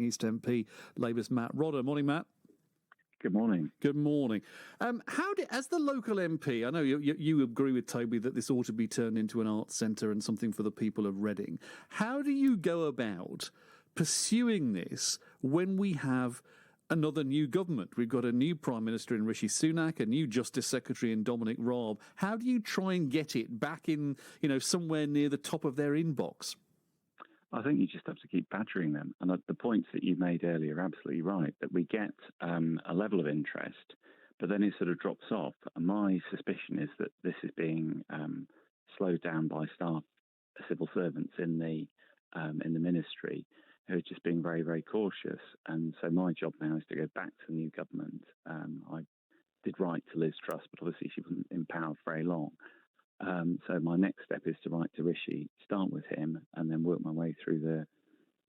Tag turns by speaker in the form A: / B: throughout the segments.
A: East MP, Labour's Matt Rodder. Morning, Matt.
B: Good morning.
A: Good morning. As the local MP, I know you agree with Toby that this ought to be turned into an arts centre and something for the people of Reading. How do you go about pursuing this when we have another new government? We've got a new Prime Minister in Rishi Sunak, a new Justice Secretary in Dominic Raab. How do you try and get it back in, somewhere near the top of their inbox?
B: I think you just have to keep badgering them. And the points that you made earlier are absolutely right, that we get a level of interest, but then it sort of drops off. And my suspicion is that this is being slowed down by staff, civil servants in the ministry, who are just being very, very cautious. And so my job now is to go back to the new government. I did write to Liz Truss, but obviously she wasn't in power for very long. So my next step is to write to Rishi, start with him, and then work my way through the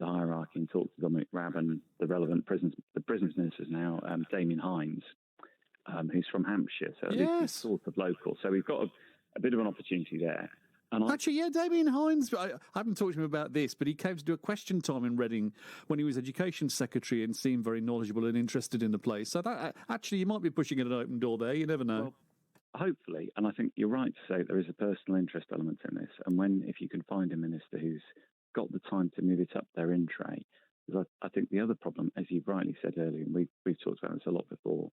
B: hierarchy and talk to Dominic Raab and the relevant prisons. The prisons minister is now Damien Hines, who's from Hampshire, so at least he's sort of local. So we've got a bit of an opportunity there. And
A: Damien Hines, I haven't talked to him about this, but he came to do a question time in Reading when he was Education Secretary and seemed very knowledgeable and interested in the place. So that actually, you might be pushing at an open door there. You never know.
B: Well, hopefully, and I think you're right to say there is a personal interest element in this. And if you can find a minister who's got the time to move it up their in tray, because I think the other problem, as you rightly said earlier, and we've talked about this a lot before,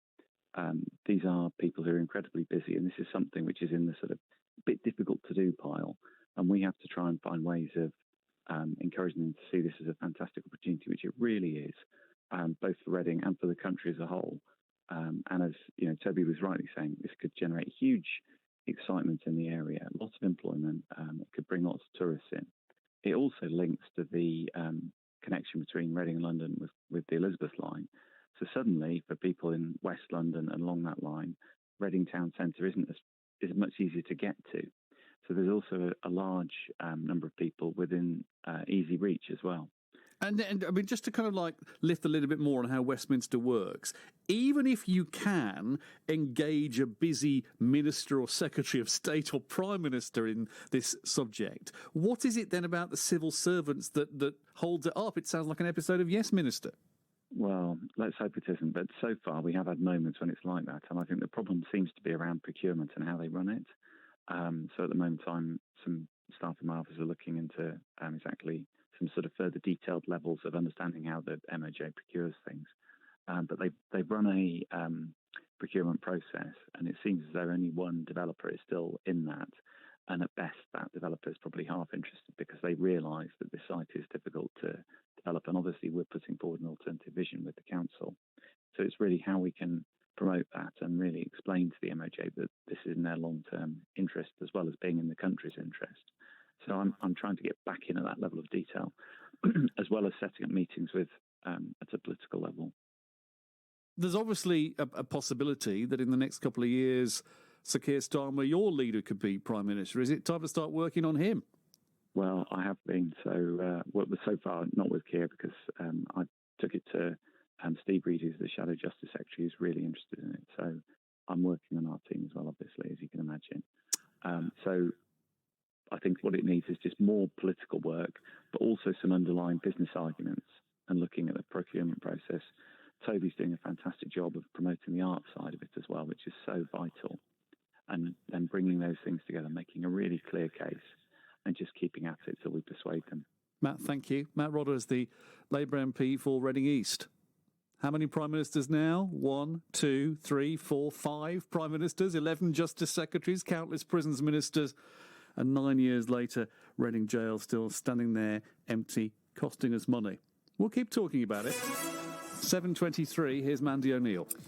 B: these are people who are incredibly busy, and this is something which is in the sort of bit difficult to do pile, and we have to try and find ways of encouraging them to see this as a fantastic opportunity, which it really is, both for Reading and for the country as a whole. And as Toby was rightly saying, this could generate huge excitement in the area, lots of employment. It could bring lots of tourists in. It also links to the connection between Reading and London with the Elizabeth line. So suddenly, for people in West London and along that line, Reading town centre is much easier to get to. So there's also a large number of people within easy reach as well.
A: And I mean, just to kind of like lift a little bit more on how Westminster works, even if you can engage a busy minister or secretary of state or prime minister in this subject, what is it then about the civil servants that holds it up? It sounds like an episode of Yes, Minister.
B: Well, let's hope it isn't. But so far, we have had moments when it's like that. And I think the problem seems to be around procurement and how they run it. So at the moment, some staff in my office are looking into exactly some sort of further detailed levels of understanding how the MOJ procures things. But they've run a procurement process, and it seems as though only one developer is still in that. And at best, that developer is probably half interested because they realise that this site is difficult to develop. And obviously, we're putting forward an alternative vision with the council. So it's really how we can promote that and really explain to the MOJ that this is in their long-term interest as well as being in the country's interest. So I'm trying to get back in at that level of detail, as well as setting up meetings with at a political level.
A: There's obviously a possibility that in the next couple of years, Sir Keir Starmer, your leader, could be Prime Minister. Is it time to start working on him?
B: Well, I have been. So far, not with Keir, because I took it to Steve Reid, who's the Shadow Justice Secretary, who's really interested in it. So I'm working on our team as well, obviously, as you can imagine. So I think what it needs is just more political work, but also some underlying business arguments and looking at the procurement process. Toby's doing a fantastic job of promoting the art side of it as well, which is so vital. And then bringing those things together, making a really clear case and just keeping at it till we persuade them.
A: Matt, thank you. Matt Rodder is the Labour MP for Reading East. How many Prime Ministers now? 1, 2, 3, 4, 5 Prime Ministers, 11 Justice Secretaries, countless prisons ministers, and 9 years later, Reading Gaol still standing there empty, costing us money. We'll keep talking about it. 7:23, here's Mandy O'Neill.